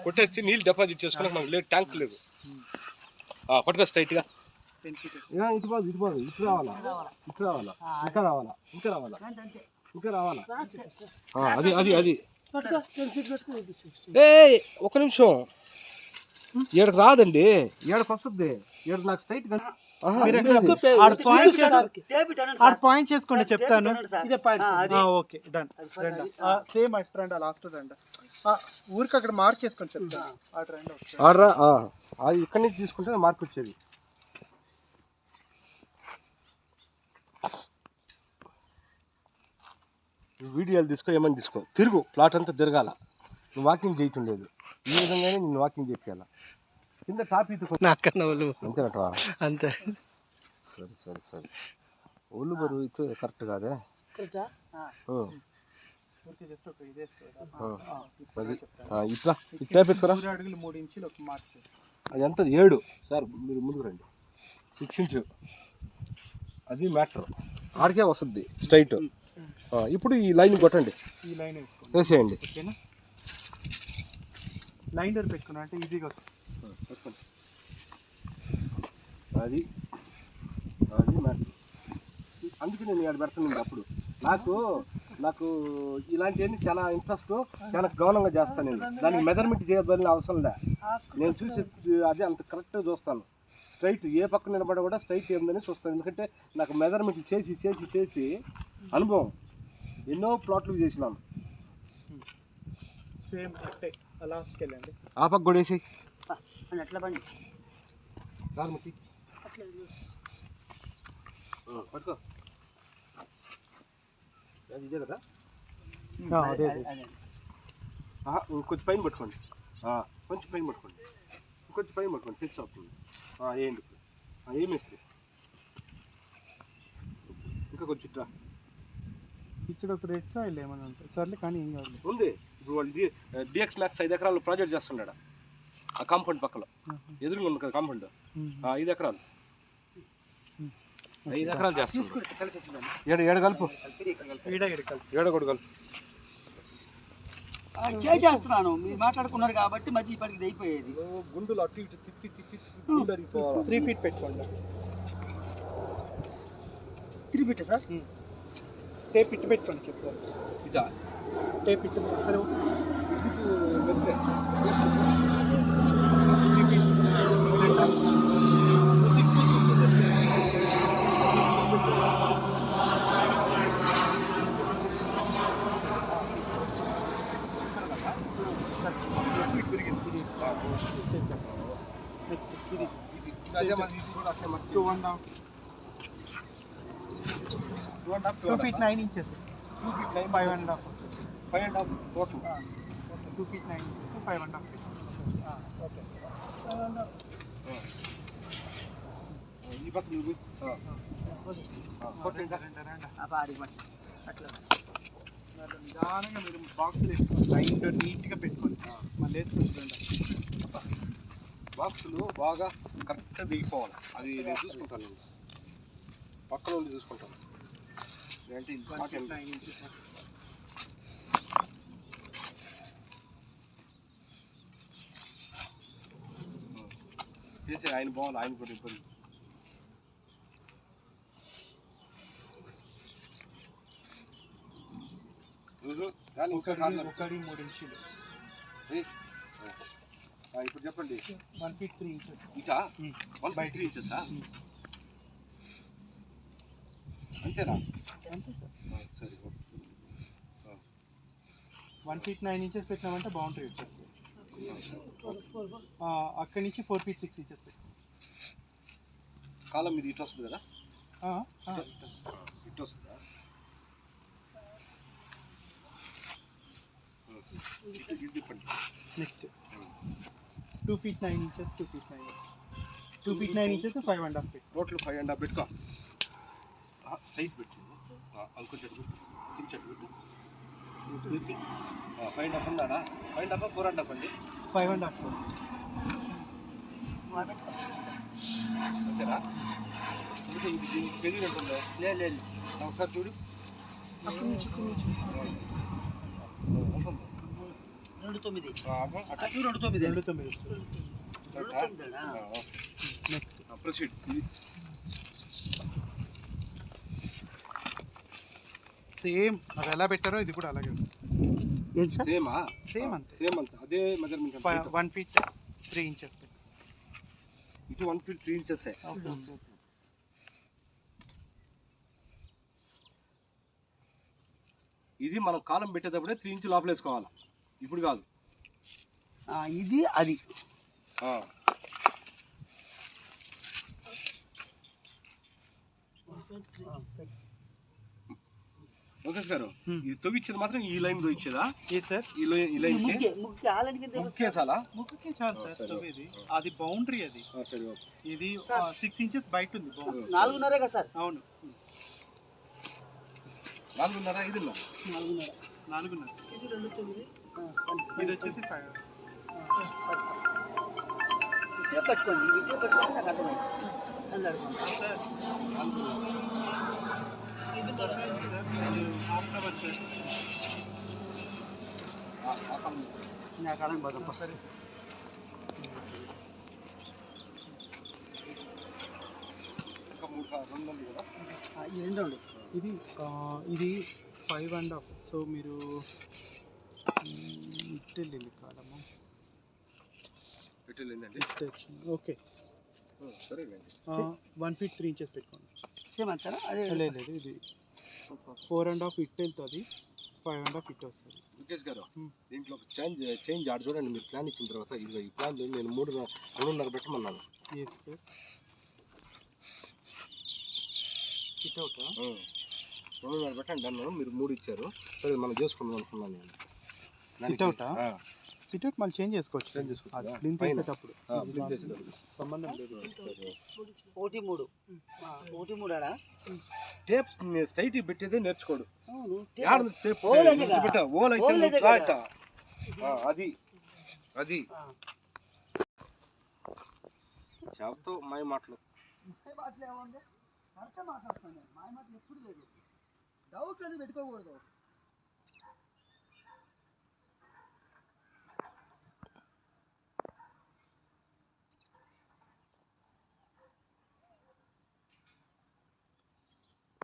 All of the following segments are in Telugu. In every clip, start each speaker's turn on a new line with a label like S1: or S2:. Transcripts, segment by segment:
S1: కొట్టేసి నీళ్ళు డిపాజిట్ చేసుకుని మనకు లేదు, ట్యాంక్ లేదు. పట్టుకో స్ట్రైట్గా. ఇటు పోదు, ఇటు పోదు, ఇటు రావాలా, ఇటు రావాలా, ఇంకా రావాలా, ఇంకా రావాలా, ఇంకా రావాలా. అది అది అది ఒక నిమిషం. ఏడకు రాదండి, ఏడకు వస్తుంది. ఏడు నాకు స్ట్రైట్
S2: పాయింట్ చేసుకోండి, చెప్తాను. Okay done. సేమ్ అటు లాస్ట్ రండి. ఊరికి అక్కడ మార్క్ చేసుకొని చెప్తాను.
S1: ఆడరా, అది ఇక్కడి నుంచి తీసుకుంటే మార్క్ వచ్చేది. వీడియోలు తీసుకో, ఏమని తీసుకో, తిరుగు, ప్లాట్ అంతా తిరగాల. నువ్వు వాకింగ్ చేయటం ఈ విధంగానే నేను వాకింగ్ చేయాల. కింద టాప్ అంతేనట్రా?
S2: అంతే.
S1: సరే సరే సరే. ఒళ్ళు బరువు అయితే కరెక్ట్ కాదే. ఇట్లా ఇట్లా పెట్టుకురా. అది ఎంత 7 సార్, మీరు ముందుకు రండి. 6 ఇంచు అది మ్యాటర్. ఆడికే వస్తుంది స్ట్రైట్. ఇప్పుడు ఈ లైన్ కొట్టండి,
S2: ఈ లైన్
S1: వేసేయండి.
S2: లైన్ డోర్ పెట్టుకున్నా అంటే ఈజీగా
S1: పెట్టుకోండి. అది అది మ్యాటర్. అందుకే నేను ఇక్కడ పెడతాను. అప్పుడు నాకు ఇలాంటివన్నీ చాలా ఇంట్రెస్ట్, చాలా గౌరవంగా చేస్తాను. నేను దానికి మెజర్మెంట్ చేయబడిన అవసరం లే. నేను చూసి అదే అంత కరెక్ట్గా చూస్తాను. స్ట్రైట్ ఏ పక్క నిలబడ కూడా స్ట్రైట్ ఏందని చూస్తాను. ఎందుకంటే నాకు మెజర్మెంట్ చేసి చేసి చేసి అనుభవం. ఎన్నో ప్లాట్లు చేసినాను.
S2: సేమ్ అంటే అలా వెళ్ళండి.
S1: ఆ పక్క కూడా వేసి
S3: ఎట్లా బండి
S1: పట్టుకో. అది ఇదే కదా? కొంచెం పైన పట్టుకోండి, కొంచెం పైన పట్టుకోండి, కొంచెం పైన పట్టుకోండి. టచ్ అవుతుంది. ఏంటి ఏమేసి ఇంకా కొంచెం ఇట్లా
S2: ఇక్కడ ఒక రెడ్ సాయిల్ ఏమైనా ఉంటుంది సర్లే, కానీ ఏం కాదు
S1: ఉంది. ఇప్పుడు వాళ్ళు డిఎక్స్ మ్యాక్స్ 5 ఎకరాలు ప్రాజెక్ట్ చేస్తున్నాడు. ఆ కాంపౌండ్ పక్కలో ఎదురుగా ఉంది కదా కాంపౌండ్. 5 ఎకరాలు 5 ఎకరాలు చేస్తున్నాడు. ఏడు కలుపు, ఏడ కూడా కలుపు.
S3: చేస్తున్నాను, మీరు మాట్లాడుకున్నారు కాబట్టి మధ్య ఇప్పటికి అయిపోయేది.
S1: గుండులు అటు ఇటు చిప్పి చిప్పి
S2: 3 ఫీట్ పెట్టుకోండి.
S3: 3 ఫీట్ సార్.
S2: టేప్ ఇట్టు పెట్టుకోండి చెప్తాను.
S1: ఇదా
S2: టేప్ ఇట్టు సరే. నెక్స్ట్ ఇది 2 feet 9 inches, 2 feet 9, 5.5
S1: total.
S2: 2 feet 9 inches, 5.5 feet. Okay.
S1: ఈ పక్క నువ్వు
S2: నిదానంగా మీరు బాక్సులు వేసుకోండి. లైన్ డోర్ నీట్గా పెట్టుకోండి. మళ్ళీ వేసుకుంటుండండి.
S1: బాక్సులు బాగా కరెక్ట్గా దిగిపోవాలి. అది నేను చూసుకుంటాను. నేను పక్కన ఉండి చూసుకుంటాను. ఏంటి చేసే ఆయన బాగుంది. ఆయన కూడా ఇబ్బంది.
S2: ఇంకా 1.3 ఇంచులు.
S1: ఇప్పుడు చెప్పండి.
S2: 1 feet 3 inches.
S1: ఇటా 1/3 ఇంచెస్ అంతేనా?
S2: అంతే సార్.
S1: సరే.
S2: 1 feet 9 inches పెట్టినామంటే బౌండరీ వచ్చేస్తుంది. అక్కడి నుంచి 4 feet 6 inches పెట్టాం.
S1: కాలం ఇది ఇటు వస్తుంది కదా? ఇటు వస్తుందా?
S2: Next 2 feet 9 inches, 2 feet 9 inches, 2 feet 9 inches, 5.5 feet.
S1: Total 5.5 పెట్టుకో. స్ట్రైట్ పెట్టు. కొంచెం పెట్టు. 5.5 ఉందా? 5.5 4.5 అండి.
S2: 5.5 సార్.
S1: అంతేనా? ఇది పెరిగినట్టుందా?
S3: లేదు
S1: ఒకసారి చూడు.
S3: 29
S1: అటు
S3: 29
S2: 29 నెక్స్ట్
S1: ప్రొసీడ్.
S2: సేమ్ అది ఎలా పెట్టారో ఇది కూడా అలాగే
S3: ఏంటి సార్
S1: సేమా?
S2: సేమ్ అంతే
S1: సేమ్ అంతే అదే మెజర్మెంట్.
S2: 1 feet 3 inches పెట్టు.
S1: ఇటు 1 feet 3 inches. ఇది మనం కాలం పెట్టేటప్పుడే 3 ఇంచ్ లోపల వేసుకోవాలి, ఇప్పుడు కాదు.
S3: ఇది అది
S1: లోకేష్ గారు, ఇది తొవ్విచ్చేది మాత్రం ఈ లైన్ తొవ్విచ్చేదా?
S2: ఏ సార్
S1: ఈ లైన్ ముక్కేసాలా?
S2: ముక్కుకే చాలు సార్ తవ్వేది. అది బౌండరీ అది.
S1: సరే ఓకే.
S2: ఇది 6 inches బయట ఉంది బౌండరీ.
S3: 4.5 కదా సార్?
S2: అవును
S1: 4.5 5
S2: 4.5.
S3: ఇది 2.9.
S2: ఇది వచ్చేసి 5.
S3: ఇటే పట్టుకోండి నాకు అర్థమైంది.
S2: సార్ ఇది పడుతుంది సార్. Half hour sir.
S3: నాకు అర్థం పదప్ప.
S2: సరే
S1: ఇంకా 3 ఉంది కదా.
S3: ఈ రెండు ఉండి
S2: ఇది 5.5. సో మీరు ఇటు వెళ్ళింది కాలము
S1: ఎటు వెళ్ళిందండి?
S2: ఇటు వచ్చింది. ఓకే
S1: సరేనండి.
S2: 1 feet 3 inches పెట్టుకోండి.
S3: సేమ్ అంటారా? అదే
S2: లేదు ఇది 4.5 ఇటు వెళ్తుంది, 5.5 ఇటు వస్తుంది.
S1: లోకేష్ గారు, దీంట్లో ఒక చేంజ్ ఆడ చూడండి. మీరు ప్లాన్ ఇచ్చిన తర్వాత ఇది ఈ ప్లాన్ నేను 3.5 పెట్టమన్నాను.
S2: ఏది సార్? ఇటు అవుతా
S1: 2.5 పెట్టండి అన్నాను, మీరు 3 ఇచ్చారు. సరే మనం చేసుకుందాం అనుకున్నాను నేను.
S2: సిట్ అవుటా? సిట్ అవుట్ మళ్ళీ చేంజ్ చేసుకోవచ్చు.
S1: చేంజ్ చేసుకోవచ్చు.
S2: అది ప్లింత్ చేసేటప్పుడు
S1: ప్లింత్ చేసేటప్పుడు
S2: సంబంధం లేదు.
S1: సరే
S3: 1.3 ఆడా?
S1: టేప్స్ స్ట్రైట్ పెట్టేదే నేర్చుకోడు.
S3: అవును.
S1: స్టెప్
S3: హోల్ అదే కదా.
S1: పెట్ట హోల్ అయితే
S3: హోల్ అదే
S1: ఫ్లాట్.
S3: కదా.
S1: అది చెప్తో మై మాటలు.
S3: మాట్లాడుతాను మాయ మాటలు ఎప్పుడు లేదు. డౌట్ అది పెట్టుకోకూడదు.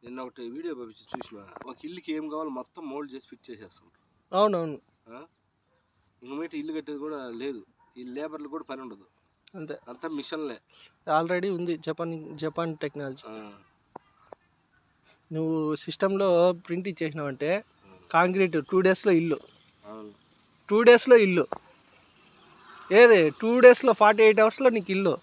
S1: నిన్న ఒకటి వీడియో పంపించి చూసిన, ఒక ఇల్లుకి ఏం కావాలో మొత్తం మోల్డ్ చేసి ఫిట్ చేసేస్తాం.
S4: అవునవును
S1: ఇంక మీట ఇల్లు కట్టేది కూడా లేదు, ఈ లేబర్లు కూడా పని ఉండదు,
S4: అంతే.
S1: అంతా మిషన్లే.
S4: ఆల్రెడీ ఉంది జపాన్ టెక్నాలజీ. నువ్వు సిస్టంలో ప్రింట్ ఇచ్చేసినావంటే కాంక్రీట్ 2 daysలో ఇల్లు. 2 daysలో ఇల్లు ఏది 2 daysలో 48 hours నీకు ఇల్లు.